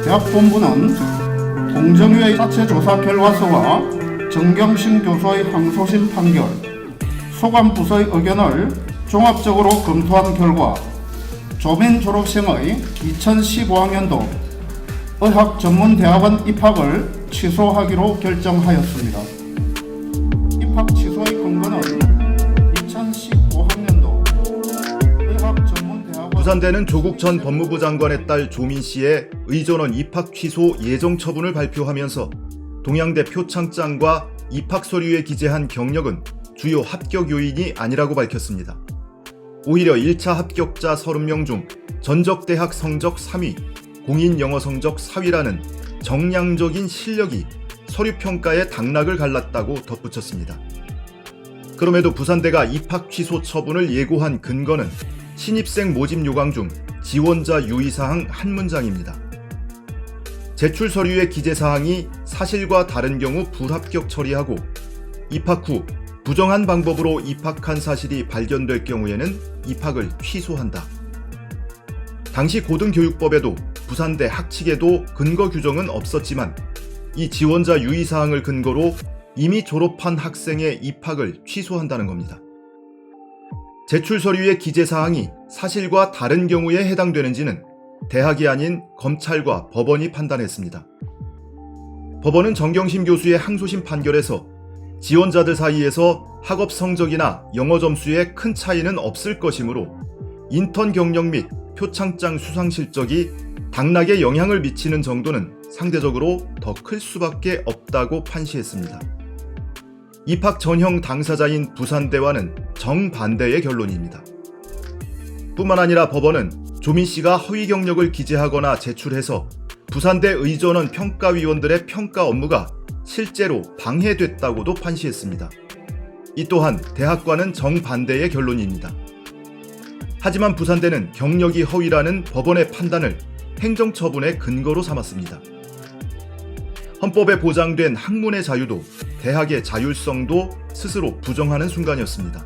대학본부는 공정위의 자체 조사 결과서와 정경심 교수의 항소심 판결, 소관부서의 의견을 종합적으로 검토한 결과 조민 졸업생의 2015학년도 의학전문대학원 입학을 취소하기로 결정하였습니다. 입학 취소의 근거는 2015학년도 의학전문대학원 부산대는 조국 전 법무부 장관의 딸 조민 씨의 의전원 입학 취소 예정 처분을 발표하면서 동양대 표창장과 입학 서류에 기재한 경력은 주요 합격 요인이 아니라고 밝혔습니다. 오히려 1차 합격자 30명 중 전적대학 성적 3위, 공인 영어 성적 4위라는 정량적인 실력이 서류평가의 당락을 갈랐다고 덧붙였습니다. 그럼에도 부산대가 입학 취소 처분을 예고한 근거는 신입생 모집 요강 중 지원자 유의사항 한 문장입니다. 제출 서류의 기재사항이 사실과 다른 경우 불합격 처리하고 입학 후 부정한 방법으로 입학한 사실이 발견될 경우에는 입학을 취소한다. 당시 고등교육법에도 부산대 학칙에도 근거 규정은 없었지만 이 지원자 유의사항을 근거로 이미 졸업한 학생의 입학을 취소한다는 겁니다. 제출 서류의 기재사항이 사실과 다른 경우에 해당되는지는 대학이 아닌 검찰과 법원이 판단했습니다. 법원은 정경심 교수의 항소심 판결에서 지원자들 사이에서 학업 성적이나 영어 점수에 큰 차이는 없을 것이므로 인턴 경력 및 표창장 수상 실적이 당락에 영향을 미치는 정도는 상대적으로 더 클 수밖에 없다고 판시했습니다. 입학 전형 당사자인 부산대와는 정반대의 결론입니다. 뿐만 아니라 법원은 조민 씨가 허위 경력을 기재하거나 제출해서 부산대 의전원 평가위원들의 평가 업무가 실제로 방해됐다고도 판시했습니다. 이 또한 대학과는 정반대의 결론입니다. 하지만 부산대는 경력이 허위라는 법원의 판단을 행정처분의 근거로 삼았습니다. 헌법에 보장된 학문의 자유도 대학의 자율성도 스스로 부정하는 순간이었습니다.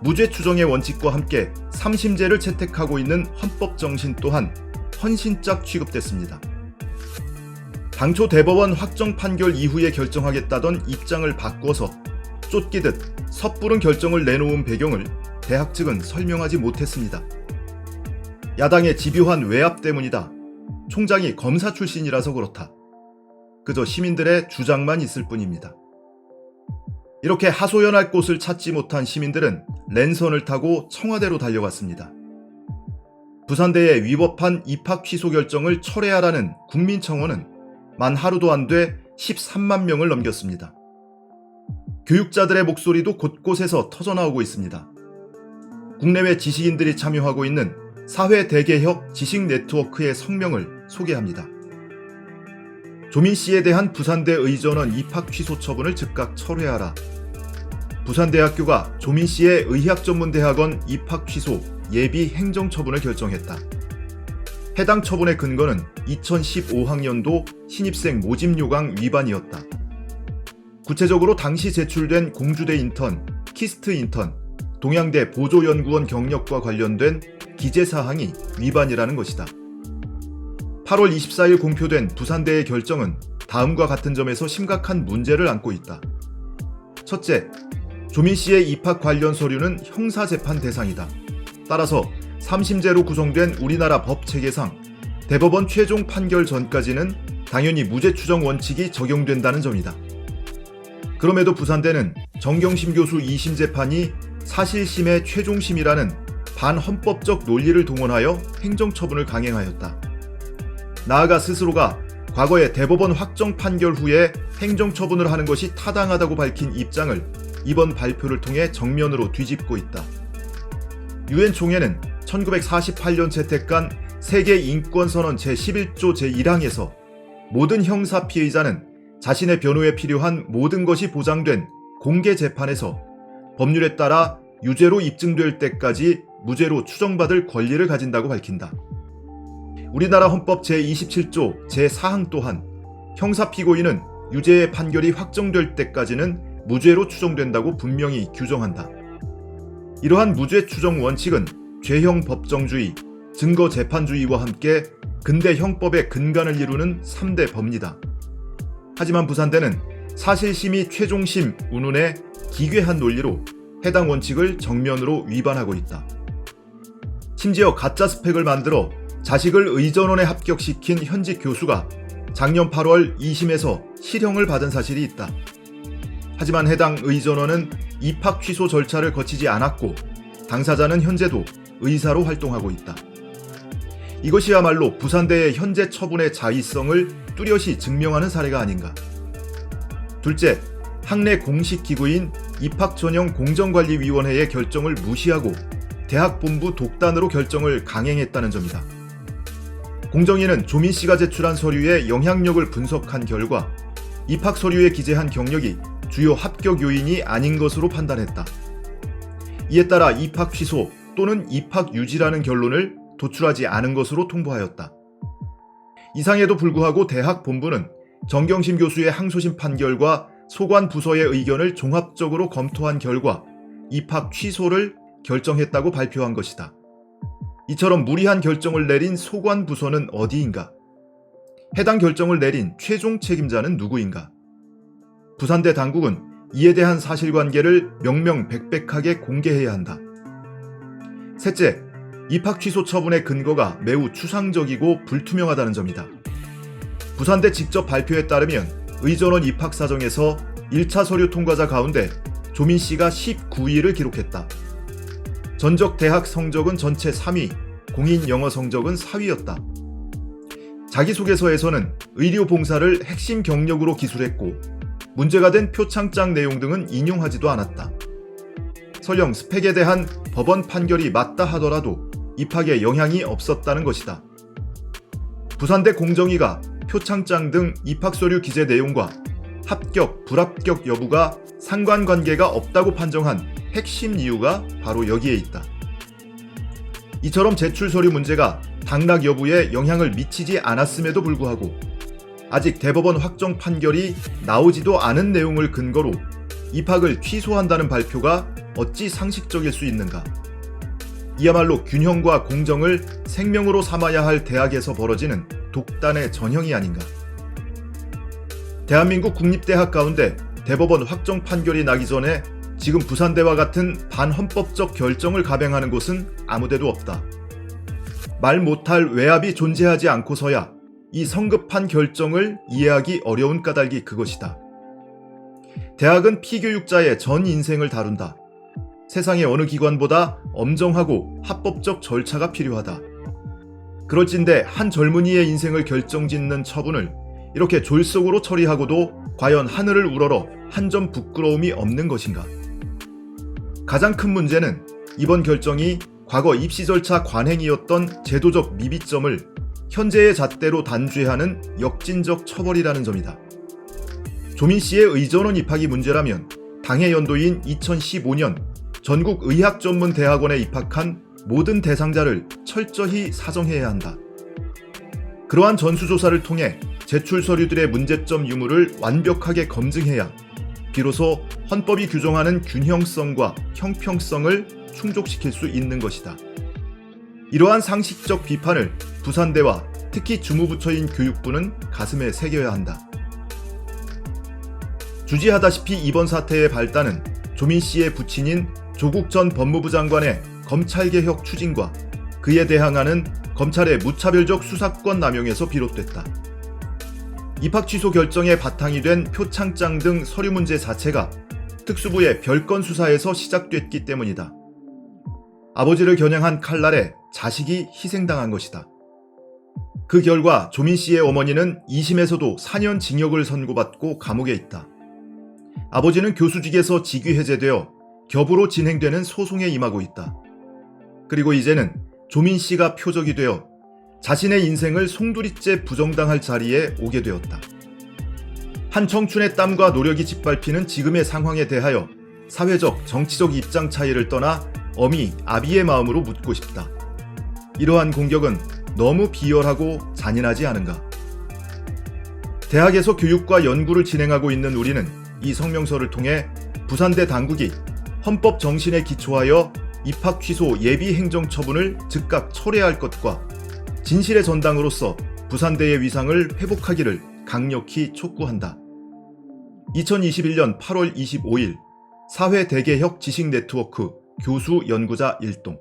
무죄 추정의 원칙과 함께 3심제를 채택하고 있는 헌법 정신 또한 헌신짝 취급됐습니다. 당초 대법원 확정 판결 이후에 결정하겠다던 입장을 바꿔서 쫓기듯 섣부른 결정을 내놓은 배경을 대학 측은 설명하지 못했습니다. 야당의 집요한 외압 때문이다. 총장이 검사 출신이라서 그렇다. 그저 시민들의 주장만 있을 뿐입니다. 이렇게 하소연할 곳을 찾지 못한 시민들은 랜선을 타고 청와대로 달려갔습니다. 부산대의 위법한 입학 취소 결정을 철회하라는 국민청원은 만 하루도 안 돼 13만 명을 넘겼습니다. 교육자들의 목소리도 곳곳에서 터져나오고 있습니다. 국내외 지식인들이 참여하고 있는 사회 대개혁 지식 네트워크의 성명을 소개합니다. 조민 씨에 대한 부산대 의전원 입학 취소 처분을 즉각 철회하라. 부산대학교가 조민 씨의 의학전문대학원 입학 취소 예비 행정처분을 결정했다. 해당 처분의 근거는 2015학년도 신입생 모집 요강 위반이었다. 구체적으로 당시 제출된 공주대 인턴, 키스트 인턴, 동양대 보조연구원 경력과 관련된 기재사항이 위반이라는 것이다. 8월 24일 공표된 부산대의 결정은 다음과 같은 점에서 심각한 문제를 안고 있다. 첫째, 조민 씨의 입학 관련 서류는 형사재판 대상이다. 따라서 3심제로 구성된 우리나라 법 체계상 대법원 최종 판결 전까지는 당연히 무죄 추정 원칙이 적용된다는 점이다. 그럼에도 부산대는 정경심 교수 2심 재판이 사실심의 최종심이라는 반헌법적 논리를 동원하여 행정처분을 강행하였다. 나아가 스스로가 과거에 대법원 확정 판결 후에 행정처분을 하는 것이 타당하다고 밝힌 입장을 이번 발표를 통해 정면으로 뒤집고 있다. 유엔 총회는 1948년 채택한 세계 인권선언 제11조 제1항에서 모든 형사 피해자는 자신의 변호에 필요한 모든 것이 보장된 공개 재판에서 법률에 따라 유죄로 입증될 때까지 무죄로 추정받을 권리를 가진다고 밝힌다. 우리나라 헌법 제27조 제4항 또한 형사 피고인은 유죄의 판결이 확정될 때까지는 무죄로 추정된다고 분명히 규정한다. 이러한 무죄 추정 원칙은 죄형 법정주의, 증거 재판주의와 함께 근대 형법의 근간을 이루는 3대 법리다. 하지만 부산대는 사실심의 최종심 운운의 기괴한 논리로 해당 원칙을 정면으로 위반하고 있다. 심지어 가짜 스펙을 만들어 자식을 의전원에 합격시킨 현직 교수가 작년 8월 2심에서 실형을 받은 사실이 있다. 하지만 해당 의전원은 입학 취소 절차를 거치지 않았고 당사자는 현재도 의사로 활동하고 있다. 이것이야말로 부산대의 현재 처분의 자의성을 뚜렷이 증명하는 사례가 아닌가. 둘째, 학내 공식 기구인 입학전형공정관리위원회의 결정을 무시하고 대학본부 독단으로 결정을 강행했다는 점이다. 공정위는 조민 씨가 제출한 서류의 영향력을 분석한 결과 입학 서류에 기재한 경력이 주요 합격 요인이 아닌 것으로 판단했다. 이에 따라 입학 취소 또는 입학 유지라는 결론을 도출하지 않은 것으로 통보하였다. 이상에도 불구하고 대학 본부는 정경심 교수의 항소심 판결과 소관 부서의 의견을 종합적으로 검토한 결과 입학 취소를 결정했다고 발표한 것이다. 이처럼 무리한 결정을 내린 소관 부서는 어디인가? 해당 결정을 내린 최종 책임자는 누구인가? 부산대 당국은 이에 대한 사실관계를 명명백백하게 공개해야 한다. 셋째, 입학 취소 처분의 근거가 매우 추상적이고 불투명하다는 점이다. 부산대 직접 발표에 따르면 의전원 입학 사정에서 1차 서류 통과자 가운데 조민 씨가 19위를 기록했다. 전적 대학 성적은 전체 3위, 공인 영어 성적은 4위였다. 자기소개서에서는 의료 봉사를 핵심 경력으로 기술했고 문제가 된 표창장 내용 등은 인용하지도 않았다. 설령 스펙에 대한 법원 판결이 맞다 하더라도 입학에 영향이 없었다는 것이다. 부산대 공정위가 표창장 등 입학서류 기재 내용과 합격, 불합격 여부가 상관관계가 없다고 판정한 핵심 이유가 바로 여기에 있다. 이처럼 제출 서류 문제가 당락 여부에 영향을 미치지 않았음에도 불구하고 아직 대법원 확정 판결이 나오지도 않은 내용을 근거로 입학을 취소한다는 발표가 어찌 상식적일 수 있는가? 이야말로 균형과 공정을 생명으로 삼아야 할 대학에서 벌어지는 독단의 전형이 아닌가? 대한민국 국립대학 가운데 대법원 확정 판결이 나기 전에 지금 부산대와 같은 반헌법적 결정을 가뱅하는 곳은 아무데도 없다. 말 못할 외압이 존재하지 않고서야 이 성급한 결정을 이해하기 어려운 까닭이 그것이다. 대학은 피교육자의 전 인생을 다룬다. 세상의 어느 기관보다 엄정하고 합법적 절차가 필요하다. 그럴진데 한 젊은이의 인생을 결정짓는 처분을 이렇게 졸속으로 처리하고도 과연 하늘을 우러러 한 점 부끄러움이 없는 것인가? 가장 큰 문제는 이번 결정이 과거 입시 절차 관행이었던 제도적 미비점을 현재의 잣대로 단죄하는 역진적 처벌이라는 점이다. 조민 씨의 의전원 입학이 문제라면 당해 연도인 2015년 전국의학전문대학원에 입학한 모든 대상자를 철저히 사정해야 한다. 그러한 전수조사를 통해 제출 서류들의 문제점 유무를 완벽하게 검증해야 비로소 헌법이 규정하는 균형성과 형평성을 충족시킬 수 있는 것이다. 이러한 상식적 비판을 부산대와 특히 주무부처인 교육부는 가슴에 새겨야 한다. 주지하다시피 이번 사태의 발단은 조민 씨의 부친인 조국 전 법무부 장관의 검찰개혁 추진과 그에 대항하는 검찰의 무차별적 수사권 남용에서 비롯됐다. 입학 취소 결정의 바탕이 된 표창장 등 서류 문제 자체가 특수부의 별건 수사에서 시작됐기 때문이다. 아버지를 겨냥한 칼날에 자식이 희생당한 것이다. 그 결과 조민 씨의 어머니는 2심에서도 4년 징역을 선고받고 감옥에 있다. 아버지는 교수직에서 직위 해제되어 겹으로 진행되는 소송에 임하고 있다. 그리고 이제는 조민 씨가 표적이 되어 자신의 인생을 송두리째 부정당할 자리에 오게 되었다. 한 청춘의 땀과 노력이 짓밟히는 지금의 상황에 대하여 사회적, 정치적 입장 차이를 떠나 어미, 아비의 마음으로 묻고 싶다. 이러한 공격은 너무 비열하고 잔인하지 않은가? 대학에서 교육과 연구를 진행하고 있는 우리는 이 성명서를 통해 부산대 당국이 헌법 정신에 기초하여 입학 취소 예비 행정 처분을 즉각 철회할 것과 진실의 전당으로서 부산대의 위상을 회복하기를 강력히 촉구한다. 2021년 8월 25일 사회 대개혁 지식 네트워크 교수 연구자 일동